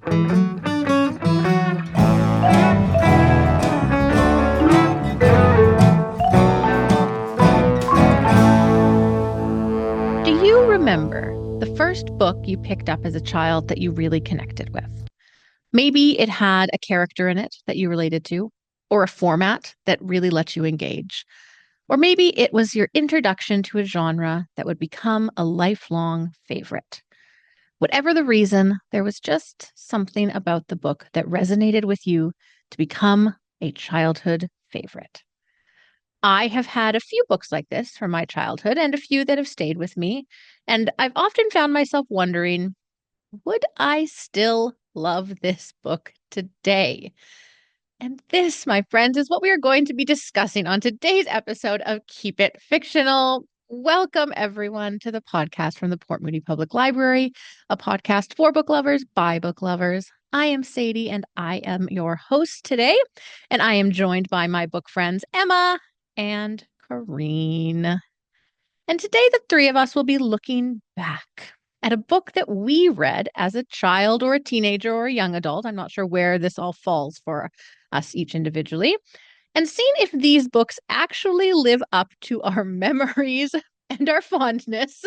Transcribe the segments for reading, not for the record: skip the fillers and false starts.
Do you remember the first book you picked up as a child that you really connected with? Maybe it had a character in it that you related to, or a format that really let you engage. Or maybe it was your introduction to a genre that would become a lifelong favorite. Whatever the reason, there was just something about the book that resonated with you to become a childhood favorite. I have had a few books like this from my childhood and a few that have stayed with me. And I've often found myself wondering, would I still love this book today? And this, my friends, is what we are going to be discussing on today's episode of Keep It Fictional. Welcome, everyone, to the podcast from the Port Moody Public Library, a podcast for book lovers by book lovers. I am Sadie, and I am your host today. And I am joined by my book friends, Emma and Corene. And today, the three of us will be looking back at a book that we read as a child or a teenager or a young adult. I'm not sure where this all falls for us each individually, and seeing if these books actually live up to our memories and our fondness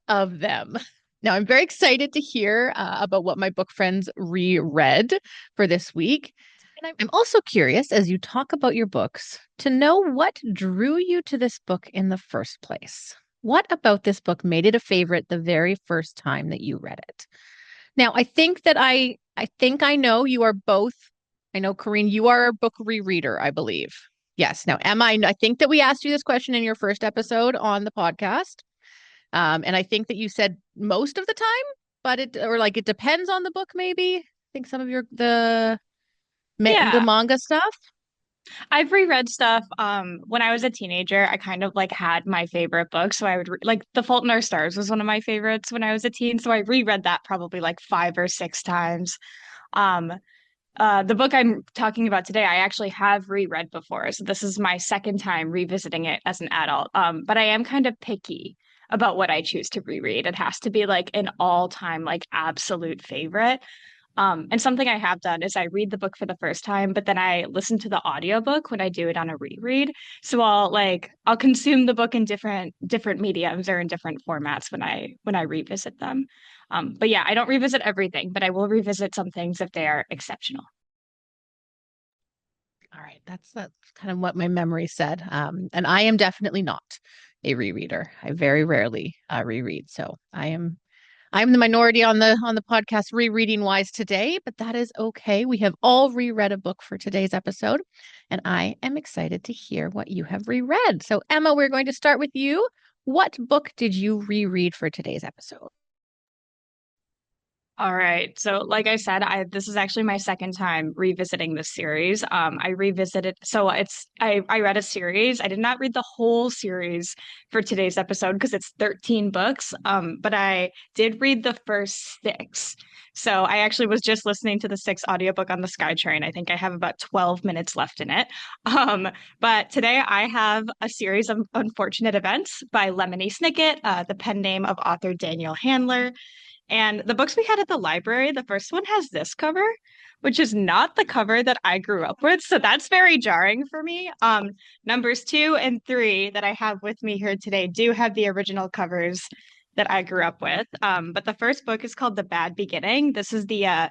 of them. Now, I'm very excited to hear about what my book friends reread for this week. And I'm also curious, as you talk about your books, to know what drew you to this book in the first place. What about this book made it a favorite the very first time that you read it? Now, I think I know you are both. I know, Corene, you are a book rereader, I believe. Yes. Now, Emma, I think that we asked you this question in your first episode on the podcast. And I think that you said most of the time, but it depends on the book, maybe. I think some of the Yeah, manga stuff. I've reread stuff. When I was a teenager, I kind of like had my favorite book. So I would like The Fault in Our Stars was one of my favorites when I was a teen. So I reread that probably like 5 or 6 times. Um, the book I'm talking about today, I actually have reread before. So this is my second time revisiting it as an adult. But I am kind of picky about what I choose to reread. It has to be like an all-time, like absolute favorite. And something I have done is I read the book for the first time, but then I listen to the audiobook when I do it on a reread. So I'll consume the book in different mediums or in different formats when I revisit them. But yeah, I don't revisit everything, but I will revisit some things if they are exceptional. All right, that's kind of what my memory said. And I am definitely not a rereader. I very rarely reread, so I'm the minority on the podcast rereading wise today, but that is okay. We have all reread a book for today's episode, and I am excited to hear what you have reread. So, Emma, we're going to start with you. What book did you reread for today's episode? All right. So, like I said, I this is actually my second time revisiting this series. I revisited, so I read a series. I did not read the whole series for today's episode because it's 13 books. But I did read the first six. So I actually was just listening to the sixth audiobook on the SkyTrain. I think I have about 12 minutes left in it. Um, but today I have a series of unfortunate events by Lemony Snicket, the pen name of author Daniel Handler. And the books we had at the library, the first one has this cover, which is not the cover that I grew up with. So that's very jarring for me. Numbers 2 and 3 that I have with me here today do have the original covers that I grew up with. But the first book is called The Bad Beginning. This is the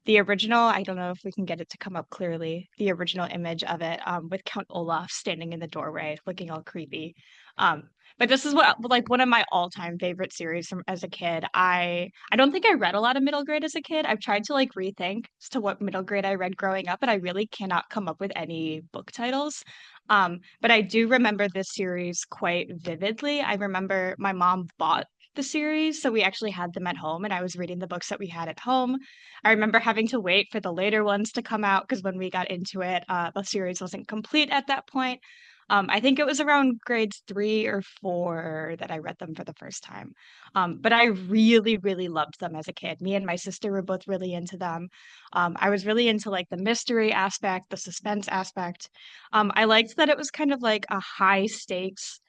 original. I don't know if we can get it to come up clearly. The original image of it, with Count Olaf standing in the doorway, looking all creepy. Um, but this is what like one of my all-time favorite series from as a kid. I don't think I read a lot of middle grade as a kid. I've tried to like rethink as to what middle grade I read growing up, but I really cannot come up with any book titles. But I do remember this series quite vividly. I remember my mom bought the series, so we actually had them at home, and I was reading the books that we had at home. I remember having to wait for the later ones to come out because when we got into it, the series wasn't complete at that point. I think it was around grades 3 or 4 that I read them for the first time. But I really, really loved them as a kid. Me and my sister were both really into them. I was really into like the mystery aspect, the suspense aspect. I liked that it was kind of like a high stakes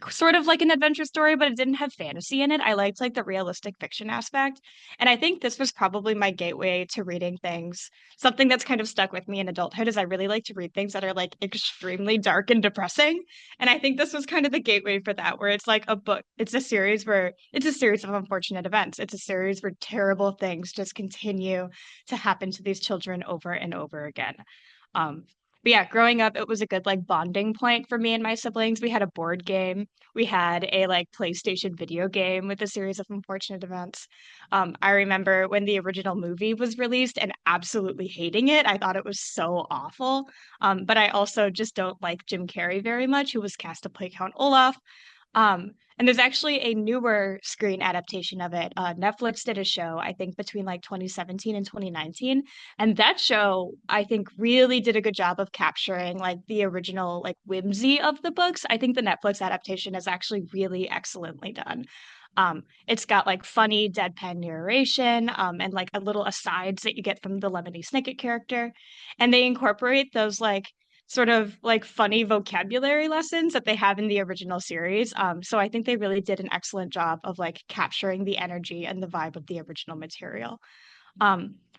sort of like an adventure story, but it didn't have fantasy in it. I liked like the realistic fiction aspect. And I think this was probably my gateway to reading things. Something that's kind of stuck with me in adulthood is I really like to read things that are like extremely dark and depressing. And I think this was kind of the gateway for that, where it's like a book, it's a series of unfortunate events. It's a series where terrible things just continue to happen to these children over and over again. Um, but yeah, growing up, it was a good like bonding point for me and my siblings. We had a board game. We had a like PlayStation video game with a series of unfortunate events. I remember when the original movie was released and absolutely hating it. I thought it was so awful. But I also just don't like Jim Carrey very much, who was cast to play Count Olaf. And there's actually a newer screen adaptation of it. Netflix did a show, I think, between like 2017 and 2019. And that show, I think, really did a good job of capturing like the original like whimsy of the books. I think the Netflix adaptation is actually really excellently done. It's got like funny deadpan narration, and like a little asides that you get from the Lemony Snicket character. And they incorporate those like sort of like funny vocabulary lessons that they have in the original series. So I think they really did an excellent job of like capturing the energy and the vibe of the original material.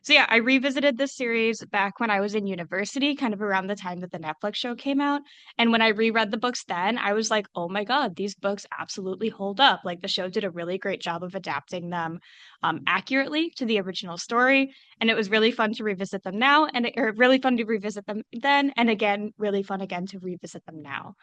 So yeah, I revisited this series back when I was in university, kind of around the time that the Netflix show came out. And when I reread the books then, I was like, oh my God, these books absolutely hold up. Like the show did a really great job of adapting them accurately to the original story. And it was really fun to revisit them now, or really fun to revisit them then, and again, really fun again to revisit them now.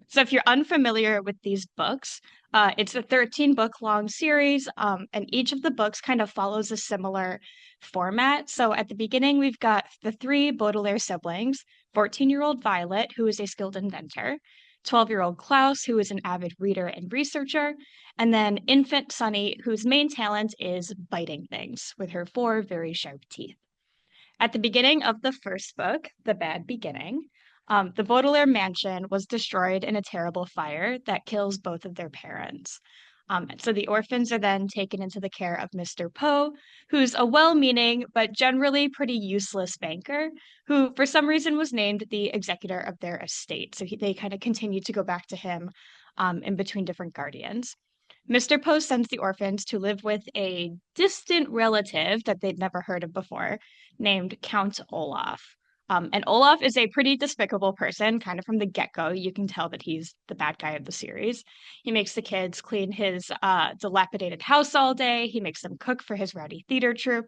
So if you're unfamiliar with these books, it's a 13 book long series, and each of the books kind of follows a similar format. So at the beginning, we've got the three Baudelaire siblings: 14-year-old Violet, who is a skilled inventor, 12-year-old Klaus, who is an avid reader and researcher, and then infant Sunny, whose main talent is biting things with her four very sharp teeth. At the beginning of the first book, The Bad Beginning, the Baudelaire mansion was destroyed in a terrible fire that kills both of their parents. So the orphans are then taken into the care of Mr. Poe, who's a well meaning but generally pretty useless banker who, for some reason, was named the executor of their estate. So they kind of continue to go back to him in between different guardians. Mr. Poe sends the orphans to live with a distant relative that they'd never heard of before, named Count Olaf. And Olaf is a pretty despicable person, kind of from the get-go. You can tell that he's the bad guy of the series. He makes the kids clean his dilapidated house all day. He makes them cook for his rowdy theater troupe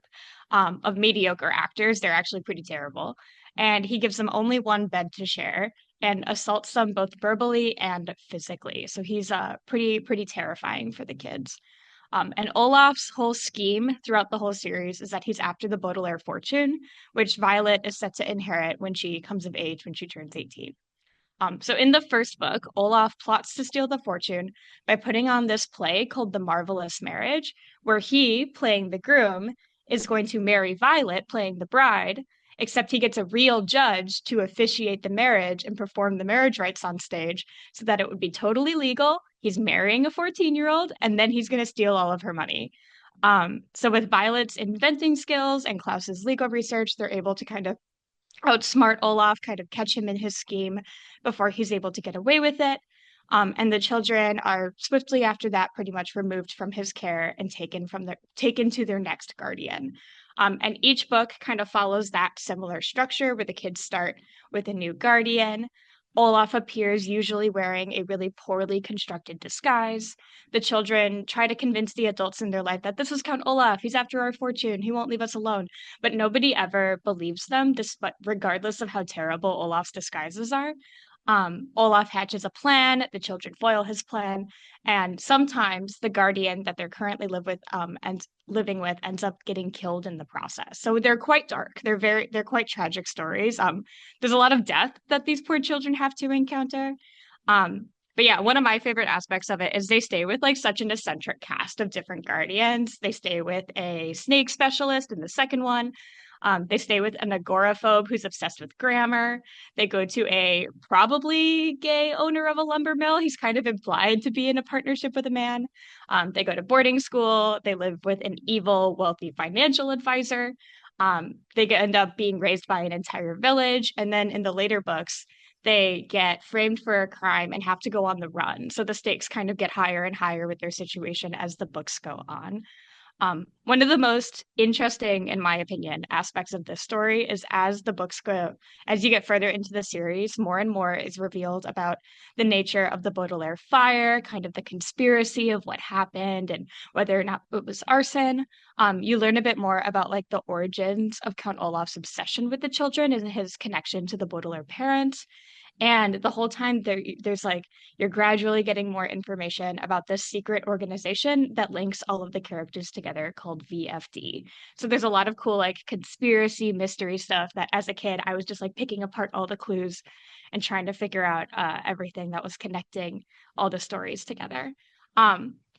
of mediocre actors. They're actually pretty terrible. And he gives them only one bed to share and assaults them both verbally and physically. So he's pretty terrifying for the kids. And Olaf's whole scheme throughout the whole series is that he's after the Baudelaire fortune, which Violet is set to inherit when she comes of age when she turns 18. So in the first book, Olaf plots to steal the fortune by putting on this play called The Marvelous Marriage, where he, playing the groom, is going to marry Violet, playing the bride, except he gets a real judge to officiate the marriage and perform the marriage rites on stage so that it would be totally legal. He's marrying a 14-year-old, and then he's going to steal all of her money. So with Violet's inventing skills and Klaus's legal research, they're able to kind of outsmart Olaf, kind of catch him in his scheme before he's able to get away with it. And the children are swiftly after that pretty much removed from his care and taken to their next guardian. And each book kind of follows that similar structure where the kids start with a new guardian. Olaf appears usually wearing a really poorly constructed disguise. The children try to convince the adults in their life that this is Count Olaf. He's after our fortune. He won't leave us alone. But nobody ever believes them, despite regardless of how terrible Olaf's disguises are. Olaf hatches a plan, the children foil his plan, and sometimes the guardian that they're currently and living with ends up getting killed in the process. So they're quite dark. They're quite tragic stories. There's a lot of death that these poor children have to encounter. But yeah, one of my favorite aspects of it is they stay with like such an eccentric cast of different guardians. They stay with a snake specialist in the second one. They stay with an agoraphobe who's obsessed with grammar. They go to a probably gay owner of a lumber mill. He's kind of implied to be in a partnership with a man. They go to boarding school. They live with an evil, wealthy financial advisor. They end up being raised by an entire village. And then in the later books, they get framed for a crime and have to go on the run. So the stakes kind of get higher and higher with their situation as the books go on. One of the most interesting, in my opinion, aspects of this story is as the books go, as you get further into the series, more and more is revealed about the nature of the Baudelaire fire, kind of the conspiracy of what happened and whether or not it was arson. You learn a bit more about like the origins of Count Olaf's obsession with the children and his connection to the Baudelaire parents. And the whole time there's like you're gradually getting more information about this secret organization that links all of the characters together called VFD. So there's a lot of cool like conspiracy mystery stuff that as a kid I was just like picking apart all the clues and trying to figure out everything that was connecting all the stories together.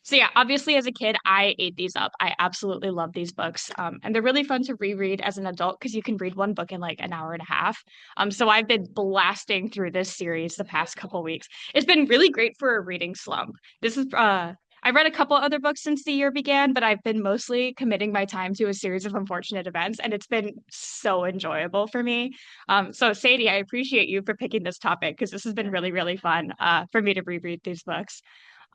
So yeah, obviously as a kid, I ate these up. I absolutely love these books. And they're really fun to reread as an adult because you can read one book in like an hour and a half. So I've been blasting through this series the past couple weeks. It's been really great for a reading slump. This is I read a couple other books since the year began, but I've been mostly committing my time to a series of unfortunate events, and it's been so enjoyable for me. So Sadie, I appreciate you for picking this topic because this has been really, really fun for me to reread these books.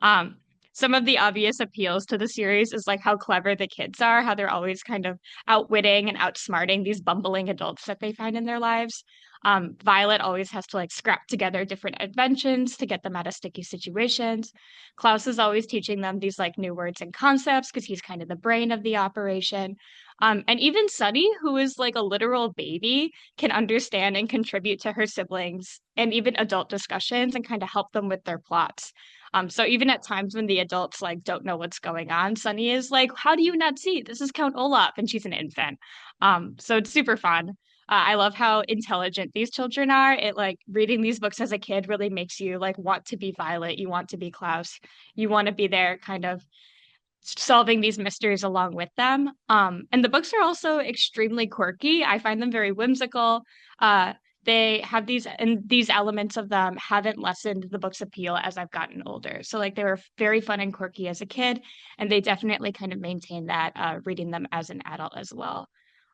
Um, some of the obvious appeals to the series is like how clever the kids are, how they're always kind of outwitting and outsmarting these bumbling adults that they find in their lives. Violet always has to like scrap together different inventions to get them out of sticky situations. Klaus is always teaching them these like new words and concepts because he's kind of the brain of the operation. And even Sunny, who is like a literal baby, can understand and contribute to her siblings and even adult discussions and kind of help them with their plots. So even at times when the adults like don't know what's going on, Sunny is like, "How do you not see? This is Count Olaf," and she's an infant. So it's super fun. I love how intelligent these children are. It like reading these books as a kid really makes you like want to be Violet. You want to be Klaus. You want to be there, kind of solving these mysteries along with them. And the books are also extremely quirky. I find them very whimsical. They have these, and these elements of them haven't lessened the book's appeal as I've gotten older. So like they were very fun and quirky as a kid, and they definitely kind of maintain that reading them as an adult as well.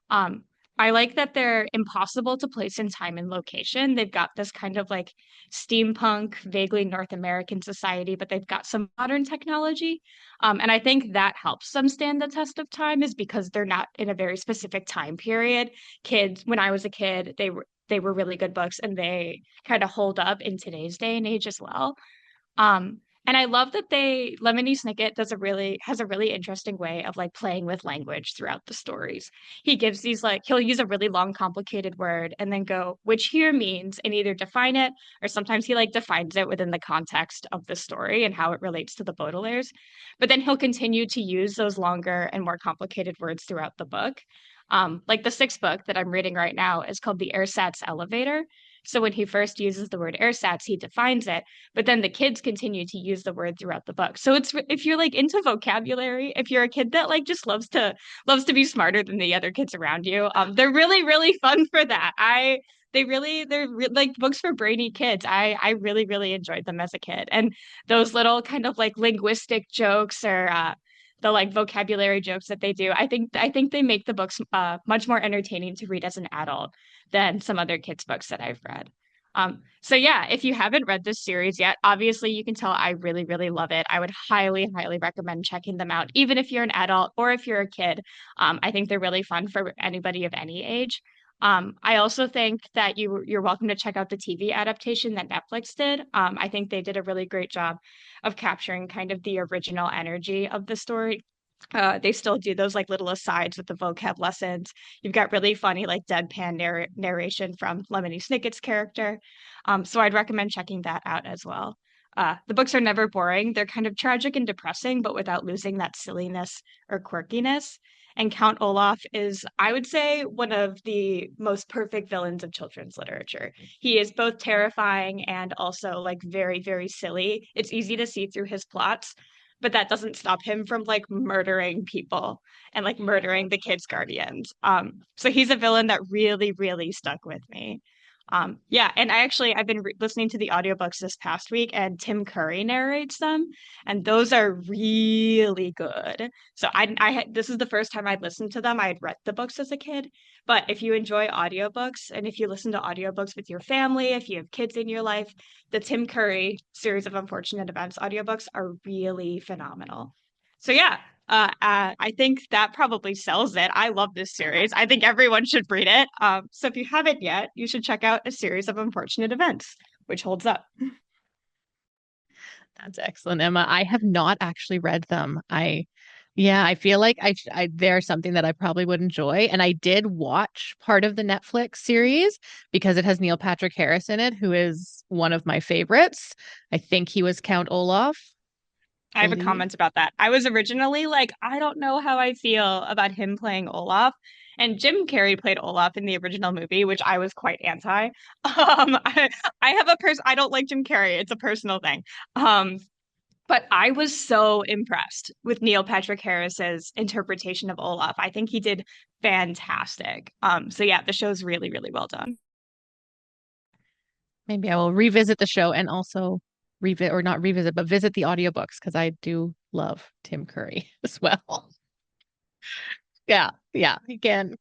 Um, I like that they're impossible to place in time and location. They've got this kind of like steampunk, vaguely North American society, but they've got some modern technology. And I think that helps them stand the test of time is because they're not in a very specific time period. Kids, when I was a kid, they were really good books and they kind of hold up in today's day and age as well. Um, and I love that Lemony Snicket has a really interesting way of like playing with language throughout the stories. He gives these like he'll use a really long, complicated word and then go, which here means, and either define it or sometimes he like defines it within the context of the story and how it relates to the Baudelaires. But then he'll continue to use those longer and more complicated words throughout the book. Like the sixth book that I'm reading right now is called The Ersatz Elevator. So when he first uses the word ersatz, he defines it, but then the kids continue to use the word throughout the book. So it's if you're like into vocabulary, if you're a kid that like just loves to be smarter than the other kids around you, they're really really fun for that. Like books for brainy kids. I really really enjoyed them as a kid, and those little kind of like linguistic jokes or the like vocabulary jokes that they do. I think they make the books much more entertaining to read as an adult than some other kids' books that I've read. So yeah, if you haven't read this series yet, obviously you can tell I really, really love it. I would highly, highly recommend checking them out, even if you're an adult or if you're a kid. I think they're really fun for anybody of any age. I also think that you're welcome to check out the TV adaptation that Netflix did. I think they did a really great job of capturing kind of the original energy of the story. They still do those like little asides with the vocab lessons. You've got really funny like deadpan narration from Lemony Snicket's character. So I'd recommend checking that out as well. The books are never boring. They're kind of tragic and depressing, but without losing that silliness or quirkiness. And Count Olaf is, I would say, one of the most perfect villains of children's literature. He is both terrifying and also like very, very silly. It's easy to see through his plots, but that doesn't stop him from like murdering people and like murdering the kids' guardians. So he's a villain that really, really stuck with me. Yeah, and I've been listening to the audiobooks this past week, and Tim Curry narrates them, and those are really good. So this is the first time I'd listened to them. I had read the books as a kid, but if you enjoy audiobooks and if you listen to audiobooks with your family, if you have kids in your life, the Tim Curry series of Unfortunate Events audiobooks are really phenomenal. So yeah, I think that probably sells it. I love this series. I think everyone should read it. So if you haven't yet, you should check out A Series of Unfortunate Events, which holds up. That's excellent, Emma. I have not actually read them. Yeah, I feel like they're something that I probably would enjoy. And I did watch part of the Netflix series because it has Neil Patrick Harris in it, who is one of my favorites. I think he was Count Olaf, I have a believe. comment about that. I was originally like, I don't know how I feel about him playing Olaf. And Jim Carrey played Olaf in the original movie, which I was quite anti. I have I don't like Jim Carrey. It's a personal thing. Um, But I was so impressed with Neil Patrick Harris's interpretation of Olaf. I think he did fantastic. So yeah, the show's really, really well done. Maybe I will revisit the show and also revisit, or not revisit, but visit the audiobooks because I do love Tim Curry as well. Yeah, yeah, he can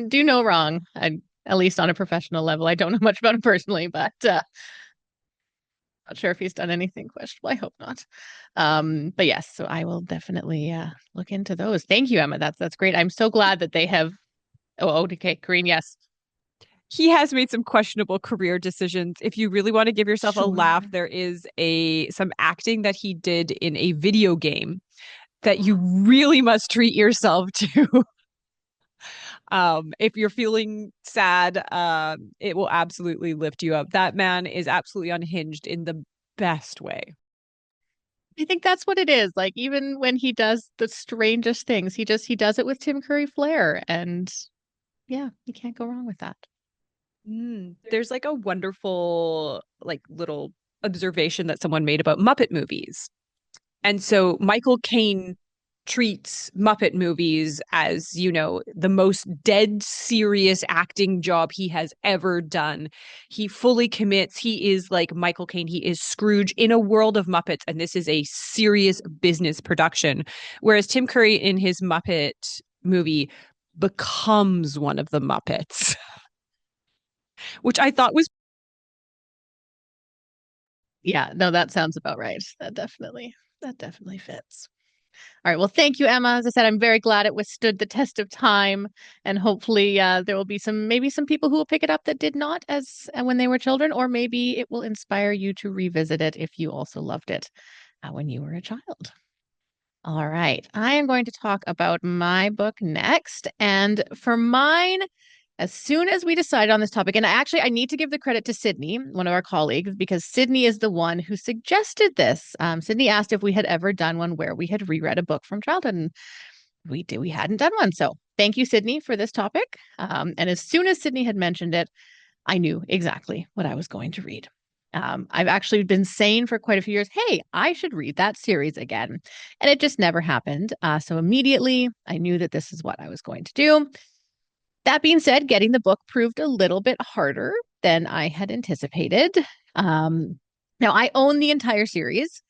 do no wrong. At least on a professional level. I don't know much about him personally, but not sure if he's done anything questionable. I hope not. But yes, so I will definitely look into those. Thank you, Emma. That's great. I'm so glad that they have. Oh, okay, Corene. Yes, He has made some questionable career decisions. If you really want to give yourself a sure. laugh, there is a some acting that he did in a video game that you really must treat yourself to. If you're feeling sad, it will absolutely lift you up. That man is absolutely unhinged in the best way. I think that's what it is. Like even when he does the strangest things, he does it with Tim Curry flair, and yeah, you can't go wrong with that. There's like a wonderful like little observation that someone made about Muppet movies. And so Michael Caine treats Muppet movies as, you know, the most dead serious acting job he has ever done. He fully commits. He is like Michael Caine. He is Scrooge in a world of Muppets, and this is a serious business production. Whereas Tim Curry in his Muppet movie becomes one of the Muppets, which I thought was Yeah, no, that sounds about right. That definitely fits. All right. Well, thank you, Emma. As I said, I'm very glad it withstood the test of time, and hopefully, there will be maybe some people who will pick it up that did not as when they were children, or maybe it will inspire you to revisit it if you also loved it when you were a child. All right. I am going to talk about my book next, and for mine, as soon as we decided on this topic, and I need to give the credit to Sydney, one of our colleagues, because Sydney is the one who suggested this. Sydney asked if we had ever done one where we had reread a book from childhood, and we hadn't done one. So thank you, Sydney, for this topic. And as soon as Sydney had mentioned it, I knew exactly what I was going to read. I've actually been saying for quite a few years, hey, I should read that series again. And it just never happened. So immediately I knew that this is what I was going to do. That being said, getting the book proved a little bit harder than I had anticipated. Um, Now, I own the entire series.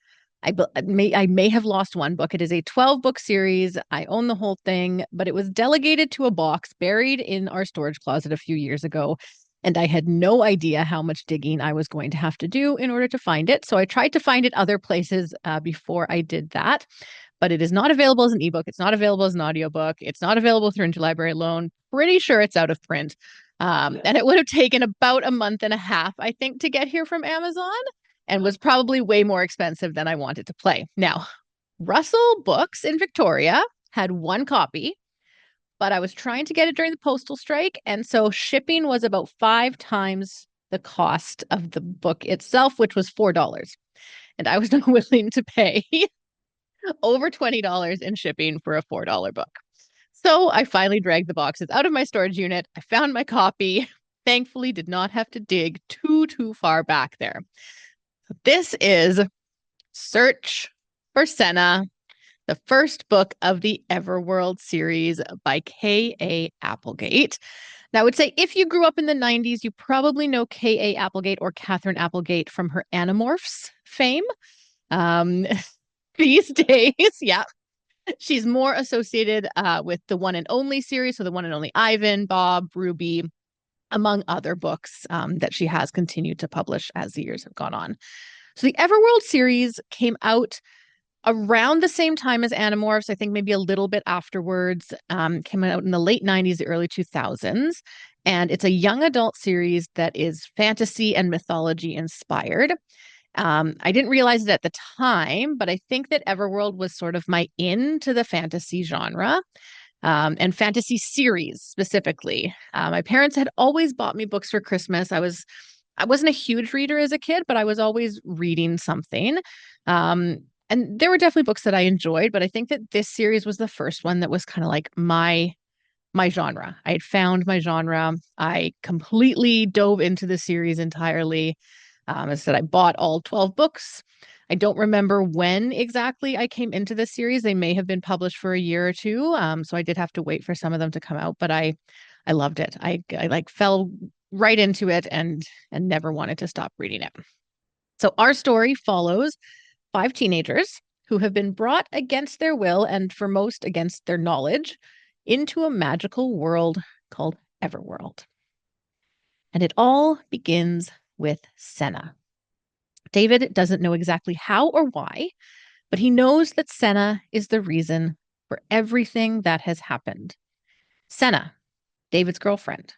I may have lost one book. It is a 12-book series. I own the whole thing, but it was delegated to a box buried in our storage closet a few years ago. And I had no idea how much digging I was going to have to do in order to find it. So I tried to find it other places before I did that, but it is not available as an ebook. It's not available as an audiobook. It's not available through interlibrary loan. Pretty sure it's out of print. And it would have taken about a month and a half, I think, to get here from Amazon, and was probably way more expensive than I wanted to play. Now, Russell Books in Victoria had one copy, but I was trying to get it during the postal strike. And so shipping was about 5 times the cost of the book itself, which was $4. And I was not willing to pay over $20 in shipping for a $4 book. So I finally dragged the boxes out of my storage unit. I found my copy. Thankfully, did not have to dig too far back there. This is Search for Senna, the first book of the Everworld series by K.A. Applegate. Now, I would say if you grew up in the 90s, you probably know K.A.Applegate or Catherine Applegate from her Animorphs fame. Um, these days, yeah, she's more associated with the One and Only series, so the One and Only Ivan, Bob, Ruby, among other books that she has continued to publish as the years have gone on. So the Everworld series came out around the same time as Animorphs, I think maybe a little bit afterwards, came out in the late 90s, the early 2000s. And it's a young adult series that is fantasy and mythology inspired. I didn't realize it at the time, but I think that Everworld was sort of my into the fantasy genre. And fantasy series specifically. My parents had always bought me books for Christmas. I wasn't a huge reader as a kid, but I was always reading something. And there were definitely books that I enjoyed, but I think that this series was the first one that was kind of like my genre. I had found my genre. I completely dove into the series entirely. As I said, I bought all 12 books. I don't remember when exactly I came into this series. They may have been published for a year or two. So I did have to wait for some of them to come out, but I loved it. I like fell right into it and never wanted to stop reading it. So our story follows 5 teenagers who have been brought against their will and for most against their knowledge into a magical world called Everworld. And it all begins with Senna. David doesn't know exactly how or why, but he knows that Senna is the reason for everything that has happened. Senna, David's girlfriend,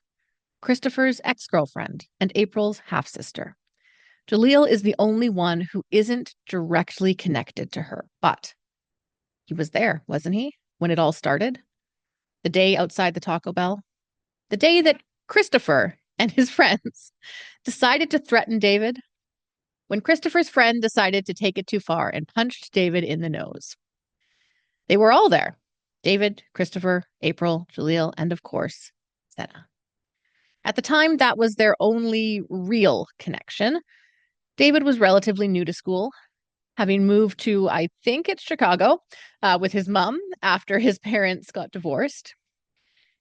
Christopher's ex-girlfriend, and April's half-sister. Jaleel is the only one who isn't directly connected to her, but he was there, wasn't he, when it all started? The day outside the Taco Bell? The day that Christopher and his friends decided to threaten David? When Christopher's friend decided to take it too far and punched David in the nose. They were all there. David, Christopher, April, Jaleel, and of course, Senna. At the time, that was their only real connection. David was relatively new to school, having moved to, I think it's Chicago, with his mom after his parents got divorced.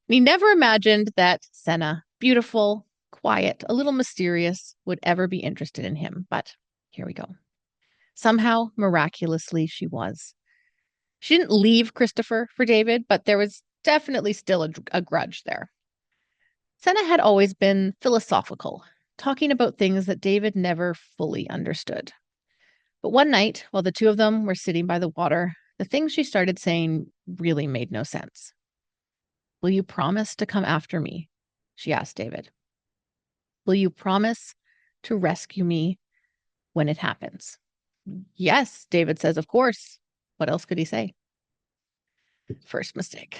And he never imagined that Senna, beautiful, quiet, a little mysterious, would ever be interested in him. But here we go. Somehow, miraculously, she was. She didn't leave Christopher for David, but there was definitely still a grudge there. Senna had always been philosophical, talking about things that David never fully understood. But one night, while the two of them were sitting by the water, the things she started saying really made no sense. "Will you promise to come after me?" she asked David. "Will you promise to rescue me when it happens?" "Yes," David says, "of course." What else could he say? First mistake.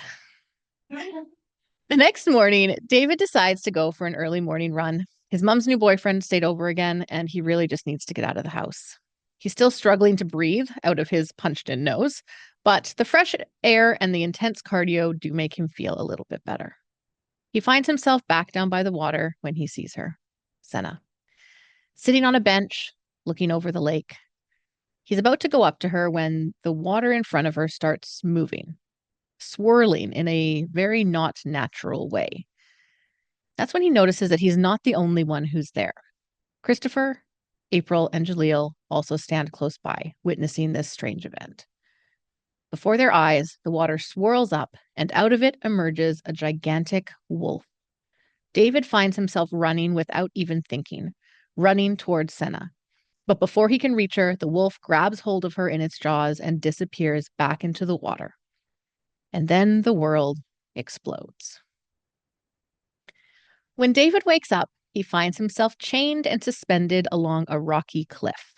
The next morning, David decides to go for an early morning run. His mom's new boyfriend stayed over again, and he really just needs to get out of the house. He's still struggling to breathe out of his punched-in nose, but the fresh air and the intense cardio do make him feel a little bit better. He finds himself back down by the water when he sees her, Senna, sitting on a bench, looking over the lake. He's about to go up to her when the water in front of her starts moving, swirling in a very not natural way. That's when he notices that he's not the only one who's there. Christopher, April, and Jaleel also stand close by, witnessing this strange event. Before their eyes, the water swirls up, and out of it emerges a gigantic wolf. David finds himself running without even thinking, running towards Senna. But before he can reach her, the wolf grabs hold of her in its jaws and disappears back into the water. And then the world explodes. When David wakes up, he finds himself chained and suspended along a rocky cliff.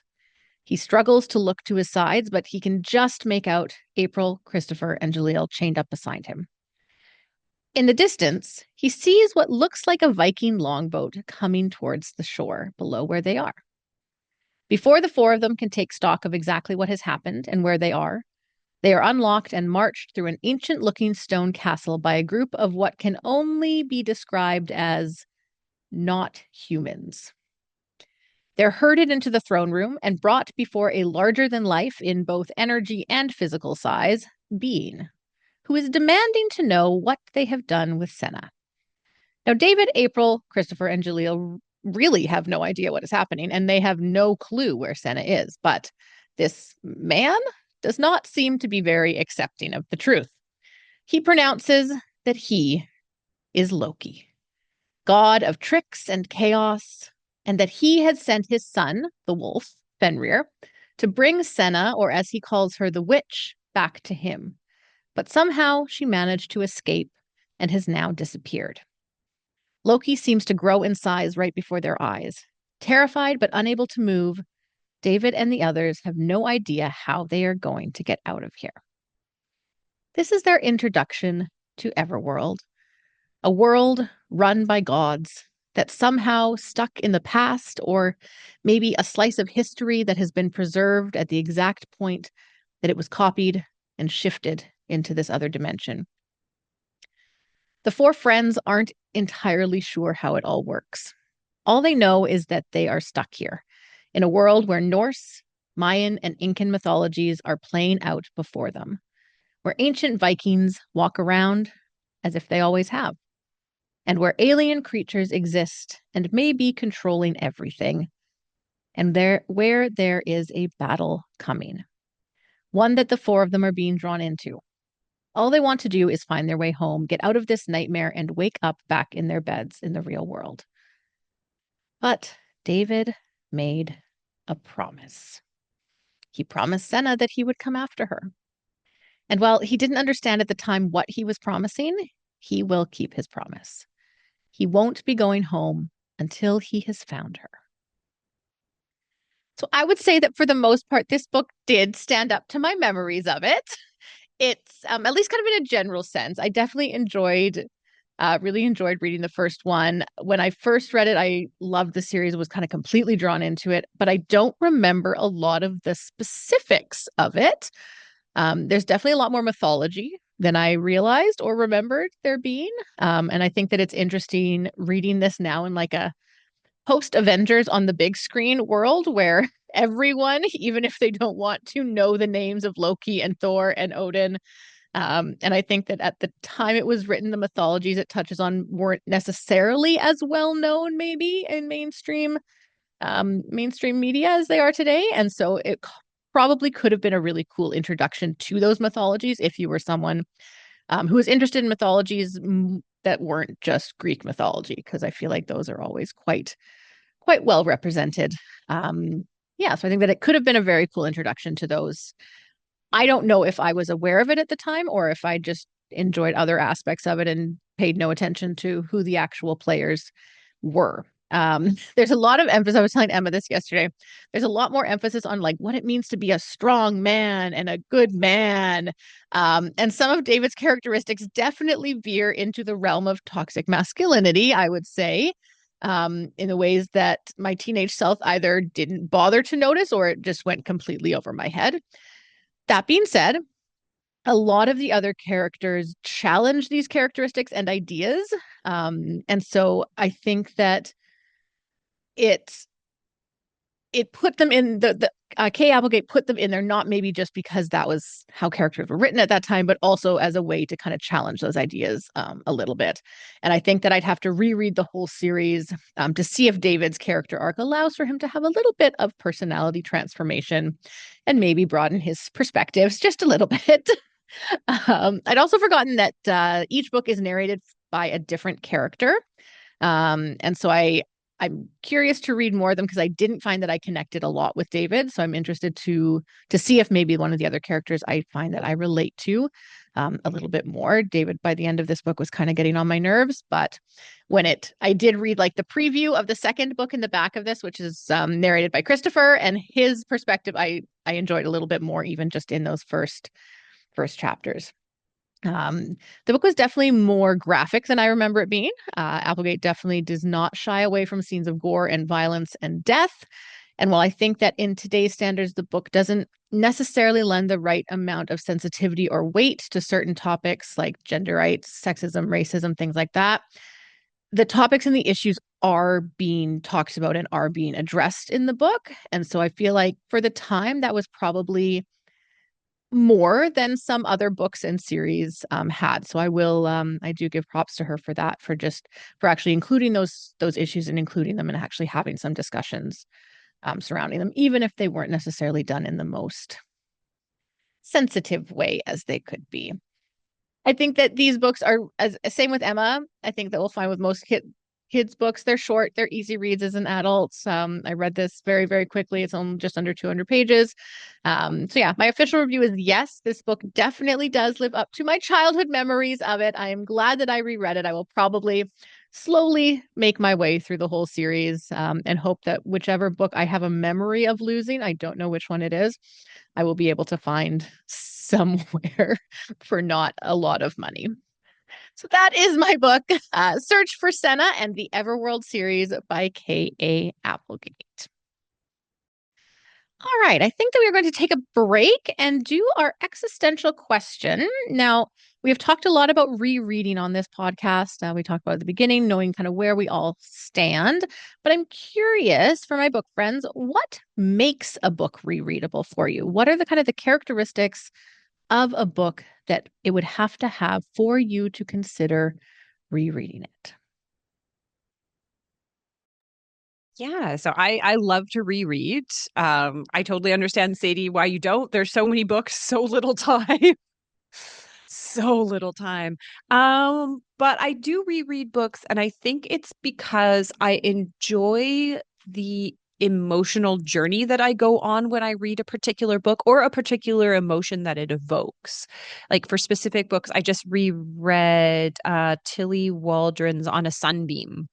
He struggles to look to his sides, but he can just make out April, Christopher, and Jaleel chained up beside him. In the distance, he sees what looks like a Viking longboat coming towards the shore below where they are. Before the four of them can take stock of exactly what has happened and where they are unlocked and marched through an ancient-looking stone castle by a group of what can only be described as not humans. They're herded into the throne room and brought before a larger-than-life in both energy and physical size being, who is demanding to know what they have done with Senna. Now, David, April, Christopher, and Jaleel really have no idea what is happening, and they have no clue where Senna is. But this man does not seem to be very accepting of the truth. He pronounces that he is Loki, god of tricks and chaos, and that he had sent his son, the wolf, Fenrir, to bring Senna, or as he calls her, the witch, back to him. But somehow she managed to escape and has now disappeared. Loki seems to grow in size right before their eyes. Terrified but unable to move, David and the others have no idea how they are going to get out of here. This is their introduction to Everworld, a world run by gods that somehow stuck in the past, or maybe a slice of history that has been preserved at the exact point that it was copied and shifted into this other dimension. The four friends aren't entirely sure how it all works. All they know is that they are stuck here in a world where Norse, Mayan, and Incan mythologies are playing out before them, where ancient Vikings walk around as if they always have, and where alien creatures exist and may be controlling everything, and where there is a battle coming, one that the four of them are being drawn into. All they want to do is find their way home, get out of this nightmare, and wake up back in their beds in the real world. But David made a promise. He promised Senna that he would come after her. And while he didn't understand at the time what he was promising, he will keep his promise. He won't be going home until he has found her. So I would say that for the most part, this book did stand up to my memories of it. It's at least kind of in a general sense. I definitely really enjoyed reading the first one. When I first read it, I loved the series, was kind of completely drawn into it, but I don't remember a lot of the specifics of it. There's definitely a lot more mythology than I realized or remembered there being. And I think that it's interesting reading this now in like a post Avengers on the big screen world where everyone, even if they don't want to, know the names of Loki and Thor and Odin. And I think that at the time it was written, the mythologies it touches on weren't necessarily as well known, maybe in mainstream media as they are today. And so it probably could have been a really cool introduction to those mythologies if you were someone who was interested in mythologies that weren't just Greek mythology, because I feel like those are always quite well represented. So I think that it could have been a very cool introduction to those. I don't know if I was aware of it at the time or if I just enjoyed other aspects of it and paid no attention to who the actual players were. There's a lot of emphasis. I was telling Emma this yesterday. There's a lot more emphasis on like what it means to be a strong man and a good man. And some of David's characteristics definitely veer into the realm of toxic masculinity, I would say, in the ways that my teenage self either didn't bother to notice or it just went completely over my head. That being said, a lot of the other characters challenge these characteristics and ideas. And so I think that it put them in the K.A.Applegate put them in there, not maybe just because that was how characters were written at that time, but also as a way to kind of challenge those ideas a little bit. And I think that I'd have to reread the whole series to see if David's character arc allows for him to have a little bit of personality transformation and maybe broaden his perspectives just a little bit. I'd also forgotten that each book is narrated by a different character. And so I'm curious to read more of them because I didn't find that I connected a lot with David. So I'm interested to see if maybe one of the other characters I find that I relate to a little bit more. David, by the end of this book, was kind of getting on my nerves, but I did read like the preview of the second book in the back of this, which is narrated by Christopher, and his perspective I enjoyed a little bit more, even just in those first chapters. The book was definitely more graphic than I remember it being. Applegate definitely does not shy away from scenes of gore and violence and death. And while I think that in today's standards, the book doesn't necessarily lend the right amount of sensitivity or weight to certain topics like gender rights, sexism, racism, things like that, the topics and the issues are being talked about and are being addressed in the book. And so I feel like for the time, that was probably more than some other books and series had. So I do give props to her for that, for actually including those issues and including them and actually having some discussions surrounding them, even if they weren't necessarily done in the most sensitive way as they could be. I think that these books are same with Emma. I think that we'll find with most kids books, they're short, they're easy reads as an adult. I read this very, very quickly. It's only just under 200 pages. So yeah, my official review is yes, this book definitely does live up to my childhood memories of it. I am glad that I reread it. I will probably slowly make my way through the whole series and hope that whichever book I have a memory of losing, I don't know which one it is, I will be able to find somewhere for not a lot of money. So that is my book, Search for Senna and the Everworld series by K.A. Applegate. All right, I think that we are going to take a break and do our existential question. Now, we have talked a lot about rereading on this podcast. We talked about at the beginning, knowing kind of where we all stand. But I'm curious for my book friends, what makes a book rereadable for you? What are the kind of the characteristics of a book that it would have to have for you to consider rereading it? Yeah, so I love to reread. I totally understand, Sadie, why you don't. There's so many books, so little time. So little time. But I do reread books, and I think it's because I enjoy the emotional journey that I go on when I read a particular book or a particular emotion that it evokes. Like for specific books, I just reread Tilly Waldron's On a Sunbeam.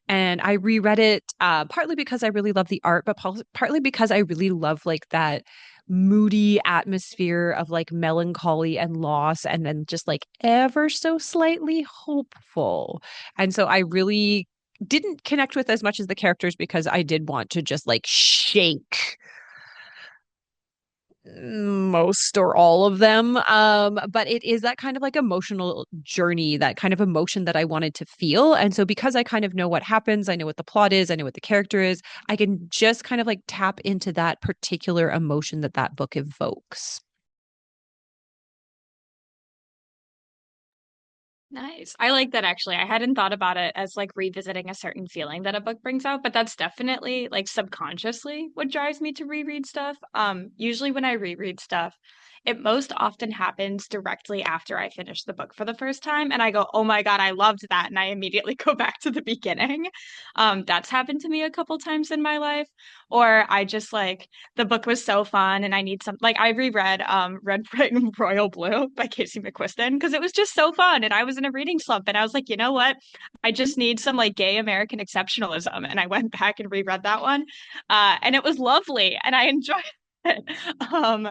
And I reread it partly because I really love the art, but partly because I really love like that moody atmosphere of like melancholy and loss, and then just like ever so slightly hopeful. And so I really didn't connect with as much as the characters because I did want to just like shake most or all of them. But it is that kind of like emotional journey, that kind of emotion that I wanted to feel. And so because I kind of know what happens, I know what the plot is, I know what the character is, I can just kind of like tap into that particular emotion that that book evokes. Nice. I like that actually. I hadn't thought about it as like revisiting a certain feeling that a book brings out, but that's definitely like subconsciously what drives me to reread stuff. Usually when I reread stuff, it most often happens directly after I finish the book for the first time and I go, "Oh my God, I loved that." And I immediately go back to the beginning. That's happened to me a couple times in my life. Or I just like the book was so fun and I need some like I reread Red, White, and Royal Blue by Casey McQuiston because it was just so fun and I was in a reading slump and I was like, you know what? I just need some like gay American exceptionalism. And I went back and reread that one. And it was lovely and I enjoyed it. Um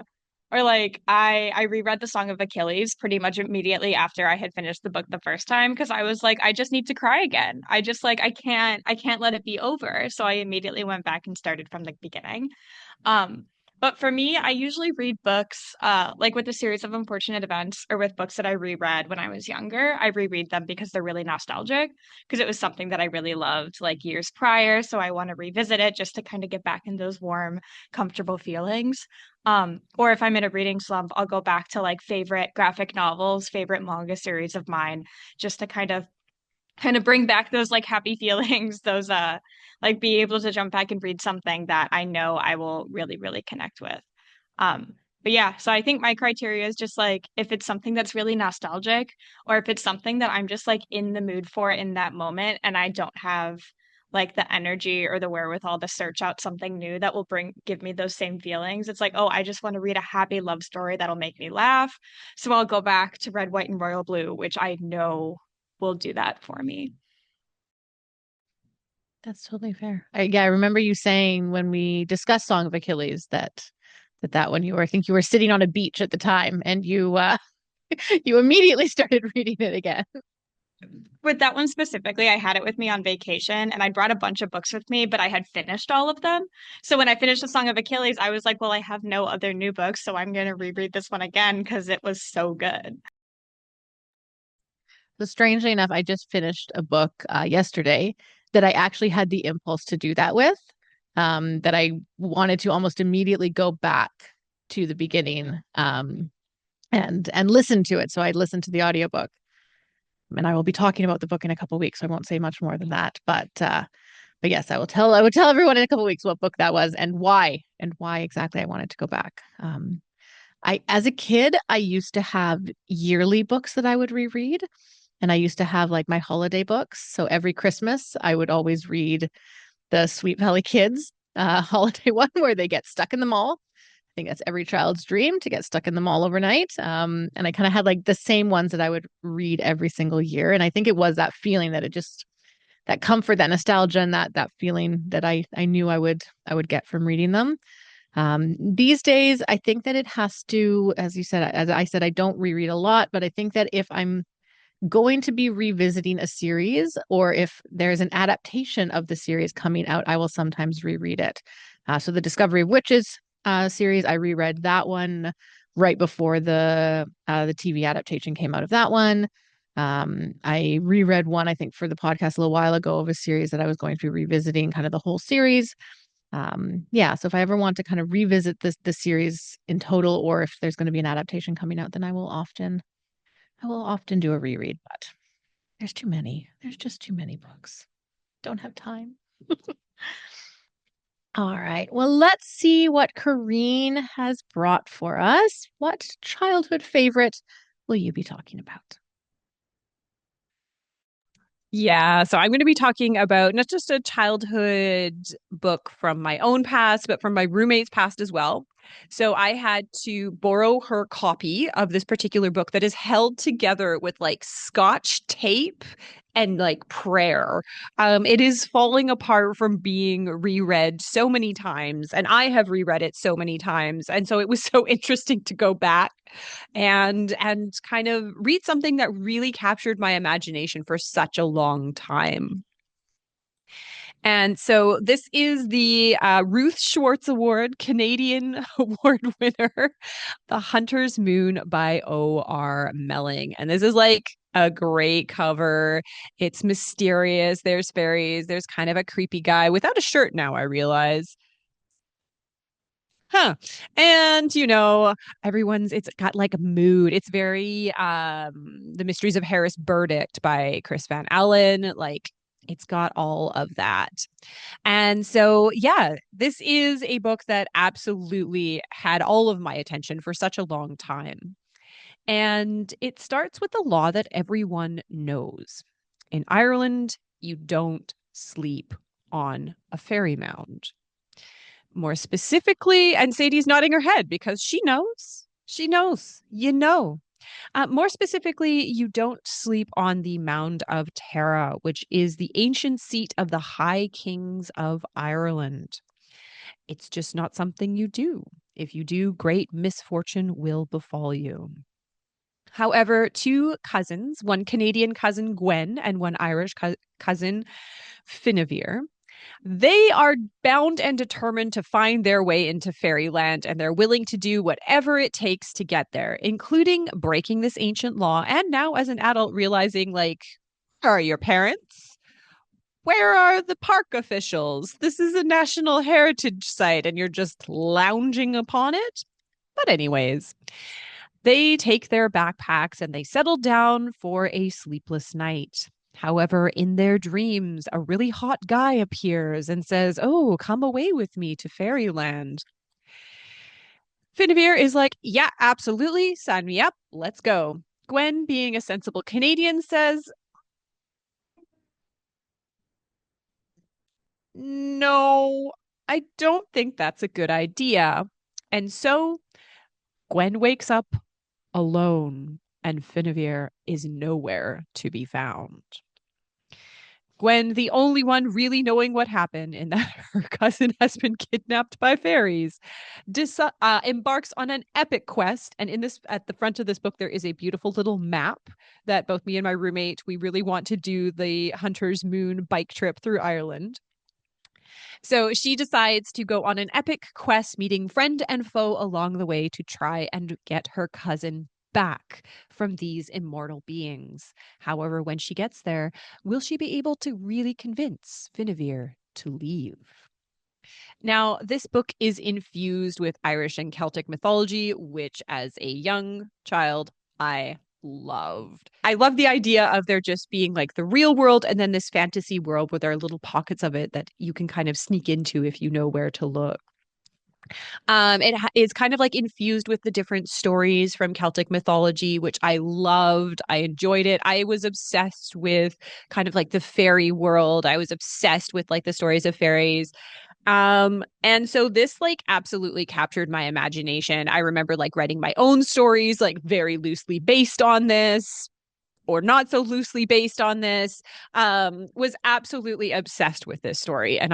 or like I reread the Song of Achilles pretty much immediately after I had finished the book the first time because I was like I just need to cry again. I just like I can't let it be over. So I immediately went back and started from the beginning. Um, but for me, I usually read books like with a series of unfortunate events or with books that I reread when I was younger. I reread them because they're really nostalgic because it was something that I really loved like years prior. So I want to revisit it just to kind of get back in those warm, comfortable feelings. Or if I'm in a reading slump, I'll go back to like favorite graphic novels, favorite manga series of mine, just to kind of bring back those like happy feelings, those like be able to jump back and read something that I know I will really, really connect with. But yeah, so I think my criteria is just like if it's something that's really nostalgic or if it's something that I'm just like in the mood for in that moment and I don't have like the energy or the wherewithal to search out something new that will give me those same feelings. It's like, oh, I just want to read a happy love story that'll make me laugh. So I'll go back to Red, White, and Royal Blue, which I know will do that for me. That's totally fair. I remember you saying when we discussed Song of Achilles that one I think you were sitting on a beach at the time and you you immediately started reading it again. With that one specifically, I had it with me on vacation and I brought a bunch of books with me, but I had finished all of them. So when I finished the Song of Achilles, I was like, well, I have no other new books, so I'm going to reread this one again because it was so good. So strangely enough, I just finished a book yesterday that I actually had the impulse to do that with. That I wanted to almost immediately go back to the beginning. and listen to it. So I listened to the audiobook. And I will be talking about the book in a couple of weeks, so I won't say much more than that. But yes, I would tell everyone in a couple of weeks what book that was and why exactly I wanted to go back. As a kid, I used to have yearly books that I would reread, and I used to have like my holiday books. So every Christmas, I would always read the Sweet Valley Kids holiday one where they get stuck in the mall. I think that's every child's dream to get stuck in the mall overnight. And I kind of had like the same ones that I would read every single year. And I think it was that feeling that it just that comfort, that nostalgia, and that feeling that I knew I would get from reading them. These days, I think that it has to, as you said, as I said, I don't reread a lot, but I think that if I'm going to be revisiting a series or if there's an adaptation of the series coming out, I will sometimes reread it. So the Discovery of Witches series, I reread that one right before the TV adaptation came out of that one. I reread one, I think, for the podcast a little while ago of a series that I was going through revisiting kind of the whole series. Yeah, so if I ever want to kind of revisit the series in total, or if there's going to be an adaptation coming out, then I will often do a reread, but there's too many. There's just too many books. Don't have time. All right. Well, let's see what Corene has brought for us. What childhood favorite will you be talking about? Yeah, so I'm going to be talking about not just a childhood book from my own past, but from my roommate's past as well. So I had to borrow her copy of this particular book that is held together with like scotch tape and like prayer. It is falling apart from being reread so many times, and I have reread it so many times. And so it was so interesting to go back and kind of read something that really captured my imagination for such a long time. And so this is the Ruth Schwartz Award, Canadian Award winner, The Hunter's Moon by O.R. Melling. And this is like a great cover. It's mysterious. There's fairies. There's kind of a creepy guy without a shirt now, I realize. Huh. And it's got like a mood. It's very The Mysteries of Harris Burdick by Chris Van Allen. Like it's got all of that. And so yeah, this is a book that absolutely had all of my attention for such a long time. And it starts with the law that everyone knows. In Ireland, you don't sleep on a fairy mound. More specifically, and Sadie's nodding her head because she knows. She knows. More specifically, you don't sleep on the Mound of Tara, which is the ancient seat of the High Kings of Ireland. It's just not something you do. If you do, great misfortune will befall you. However, two cousins, one Canadian cousin, Gwen, and one Irish cousin, Finevere, they are bound and determined to find their way into fairyland, and they're willing to do whatever it takes to get there, including breaking this ancient law. And now, as an adult, realizing, like, where are your parents? Where are the park officials? This is a national heritage site, and you're just lounging upon it. But, anyways, they take their backpacks and they settle down for a sleepless night. However, in their dreams, a really hot guy appears and says, "Oh, come away with me to fairyland." Finevere is like, "Yeah, absolutely. Sign me up. Let's go." Gwen, being a sensible Canadian, says, "No, I don't think that's a good idea." And so Gwen wakes up alone, and Finevere is nowhere to be found. Gwen, the only one really knowing what happened and that her cousin has been kidnapped by fairies, embarks on an epic quest. And at the front of this book, there is a beautiful little map that both me and my roommate, we really want to do the Hunter's Moon bike trip through Ireland. So she decides to go on an epic quest, meeting friend and foe along the way to try and get her cousin back from these immortal beings. However, when she gets there, will she be able to really convince Finevere to leave? Now, this book is infused with Irish and Celtic mythology, which as a young child, I loved. I love the idea of there just being like the real world and then this fantasy world where there are little pockets of it that you can kind of sneak into if you know where to look. Is kind of like infused with the different stories from Celtic mythology, which I loved. I enjoyed it. I was obsessed with kind of like the fairy world. I was obsessed with like the stories of fairies. And so this like absolutely captured my imagination. I remember like writing my own stories, like very loosely based on this or not so loosely based on this. Was absolutely obsessed with this story. And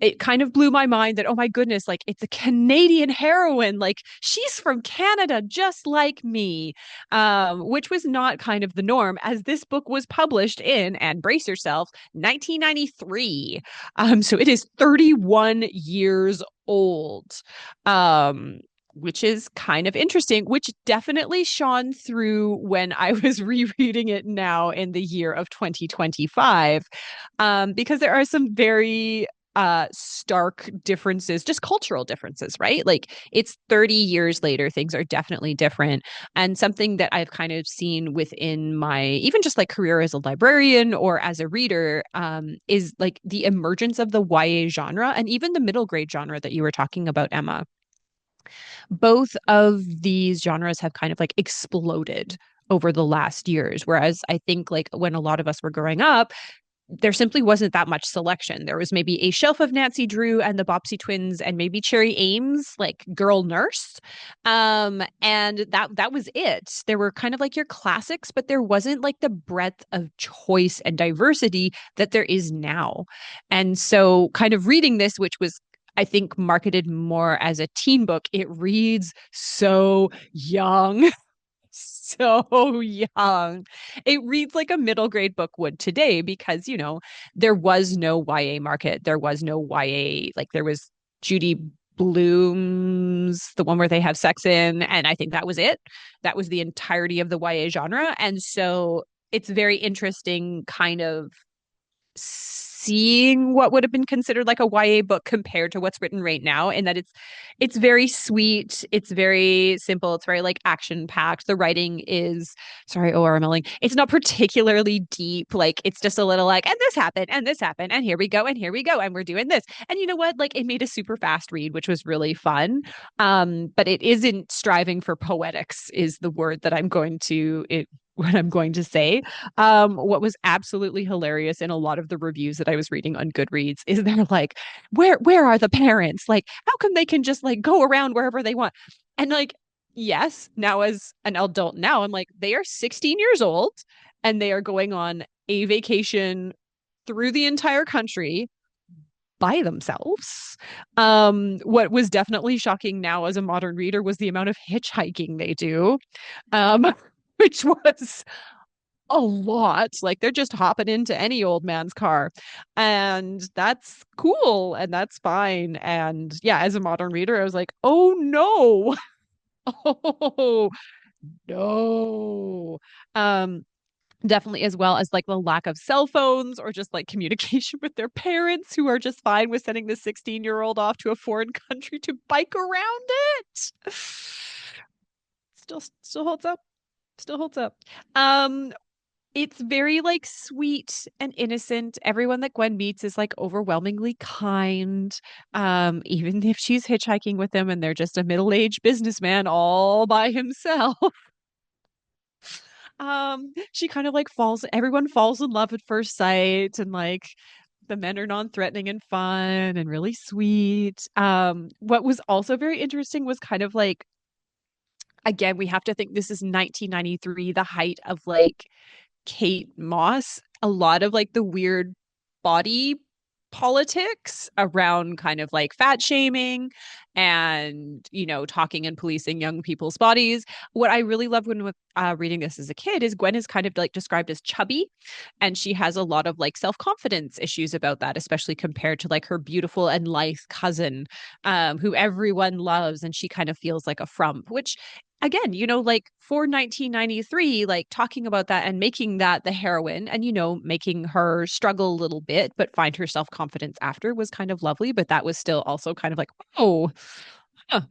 it kind of blew my mind that, oh my goodness, like it's a Canadian heroine. Like she's from Canada, just like me, which was not kind of the norm as this book was published in, and brace yourself, 1993. So it is 31 years old. Which is kind of interesting, which definitely shone through when I was rereading it now in the year of 2025, because there are some very stark differences, just cultural differences, right? Like it's 30 years later, things are definitely different. And something that I've kind of seen within my even just like career as a librarian or as a reader, is like the emergence of the YA genre and even the middle grade genre that you were talking about, Emma. Both of these genres have kind of like exploded over the last years. Whereas I think like when a lot of us were growing up, there simply wasn't that much selection. There was maybe a shelf of Nancy Drew and the Bobbsey twins and maybe Cherry Ames, like Girl Nurse. And that was it. There were kind of like your classics, but there wasn't like the breadth of choice and diversity that there is now. And so kind of reading this, which was I think marketed more as a teen book, it reads so young. So young. It reads like a middle grade book would today because, there was no YA market. There was no YA, like there was Judy Bloom's, the one where they have sex in, and I think that was it. That was the entirety of the YA genre. And so it's very interesting kind of seeing what would have been considered like a YA book compared to what's written right now, and that it's very sweet, it's very simple, it's very like action packed. The writing is, sorry, O.R. Melling, it's not particularly deep. Like it's just a little like, and this happened, and here we go, and we're doing this. And you know what? Like it made a super fast read, which was really fun. But it isn't striving for poetics is the word that I'm going to it what I'm going to say. What was absolutely hilarious in a lot of the reviews that I was reading on Goodreads is they're like, where are the parents? Like, how come they can just like go around wherever they want? And like, yes, now as an adult now, I'm like, they are 16 years old and they are going on a vacation through the entire country by themselves. What was definitely shocking now as a modern reader was the amount of hitchhiking they do. Um, which was a lot. Like they're just hopping into any old man's car. And that's cool and that's fine. And yeah, as a modern reader, I was like, oh no. Oh no. Um, Definitely as well as like the lack of cell phones or just like communication with their parents who are just fine with sending the 16-year-old off to a foreign country to bike around it. Still holds up. Still holds up. Um, it's very like sweet and innocent. Everyone that Gwen meets is like overwhelmingly kind. Even if she's hitchhiking with them and they're just a middle-aged businessman all by himself. She kind of like everyone falls in love at first sight, and like the men are non-threatening and fun and really sweet. What was also very interesting was kind of like, again, we have to think this is 1993, the height of like Kate Moss, a lot of like the weird body politics around kind of like fat shaming and, talking and policing young people's bodies. What I really loved when reading this as a kid is Gwen is kind of like described as chubby, and she has a lot of like self-confidence issues about that, especially compared to like her beautiful and lithe cousin, who everyone loves, and she kind of feels like a frump, which again, like for 1993, like talking about that and making that the heroine and, making her struggle a little bit, but find her self-confidence after was kind of lovely. But that was still also kind of like, oh, huh.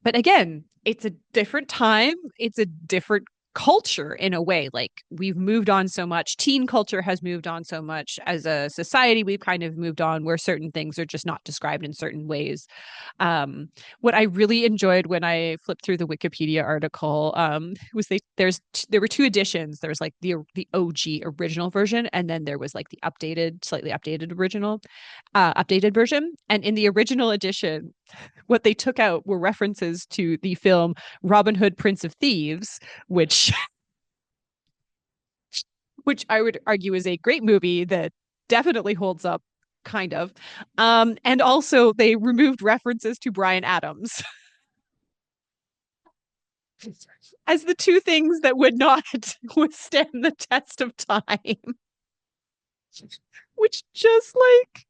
But again, it's a different time. It's a different culture in a way. Like we've moved on so much. Teen culture has moved on so much. As a society, we've kind of moved on where certain things are just not described in certain ways. What I really enjoyed when I flipped through the Wikipedia article was there were two editions. There's like the OG original version, and then there was like the slightly updated updated version. And in the original edition, what they took out were references to the film Robin Hood, Prince of Thieves, which I would argue is a great movie that definitely holds up, kind of. And also they removed references to Bryan Adams as the two things that would not withstand the test of time, which just like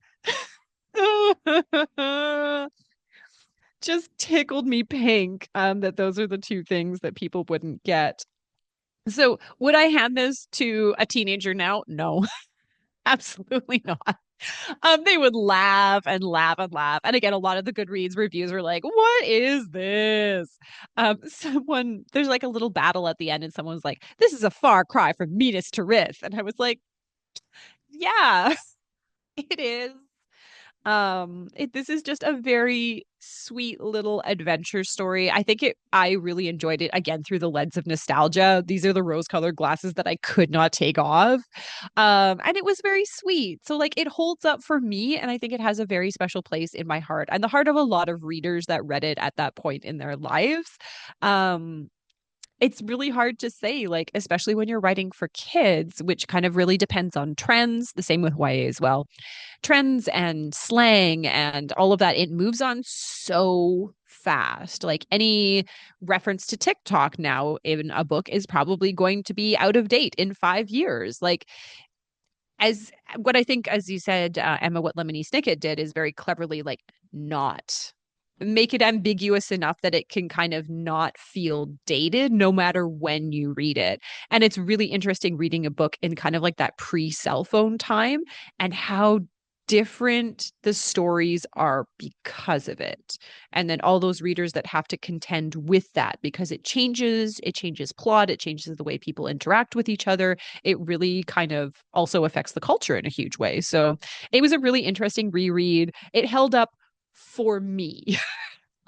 just tickled me pink, that those are the two things that people wouldn't get. So would I hand this to a teenager now? No, absolutely not. They would laugh and laugh and laugh. And again, a lot of the Goodreads reviews were like, what is this? There's like a little battle at the end, and someone's like, this is a far cry from Minas Tirith. And I was like, yeah, it is. This is just a very sweet little adventure story. I really enjoyed it again through the lens of nostalgia. These are the rose-colored glasses that I could not take off. And it was very sweet. So like it holds up for me, and I think it has a very special place in my heart and the heart of a lot of readers that read it at that point in their lives. It's really hard to say, like, especially when you're writing for kids, which kind of really depends on trends, the same with YA as well. Trends and slang and all of that, it moves on so fast. Like any reference to TikTok now in a book is probably going to be out of date in 5 years. Like, as what I think, as you said, Emma, what Lemony Snicket did is very cleverly, like, not make it ambiguous enough that it can kind of not feel dated no matter when you read it. And it's really interesting reading a book in kind of like that pre-cell phone time and how different the stories are because of it. And then all those readers that have to contend with that because it changes plot, it changes the way people interact with each other. It really kind of also affects the culture in a huge way. So it was a really interesting reread. It held up for me.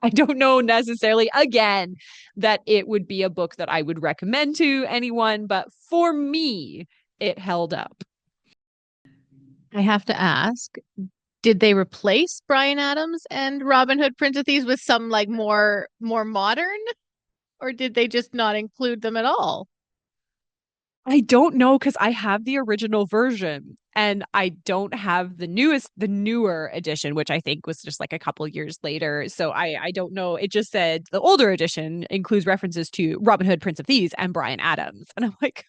I don't know necessarily, again, that it would be a book that I would recommend to anyone, but for me, it held up. I have to ask, did they replace Bryan Adams and Robin Hood Prince of Thieves with some like more modern, or did they just not include them at all? I don't know because I have the original version and I don't have the newer edition, which I think was just like a couple years later. So I don't know. It just said the older edition includes references to Robin Hood, Prince of Thieves, and Bryan Adams. And I'm like,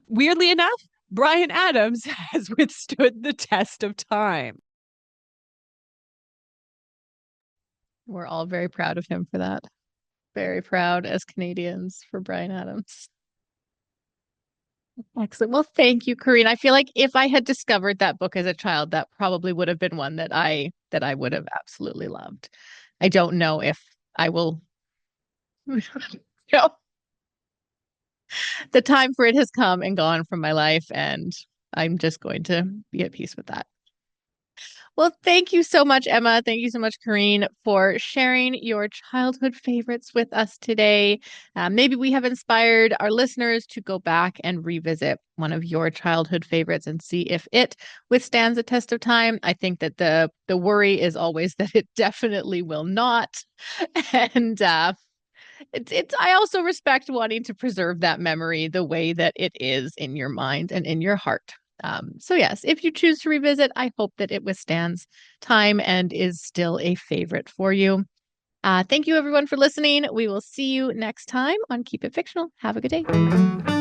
weirdly enough, Bryan Adams has withstood the test of time. We're all very proud of him for that. Very proud as Canadians for Bryan Adams. Excellent. Well, thank you, Corene. I feel like if I had discovered that book as a child, that probably would have been one that I would have absolutely loved. I don't know if I will. No, the time for it has come and gone from my life, and I'm just going to be at peace with that. Well, thank you so much, Emma. Thank you so much, Corene, for sharing your childhood favorites with us today. Maybe we have inspired our listeners to go back and revisit one of your childhood favorites and see if it withstands the test of time. I think that the worry is always that it definitely will not. And it's I also respect wanting to preserve that memory the way that it is in your mind and in your heart. So yes, if you choose to revisit, I hope that it withstands time and is still a favorite for you. Thank you everyone for listening. We will see you next time on Keep It Fictional. Have a good day.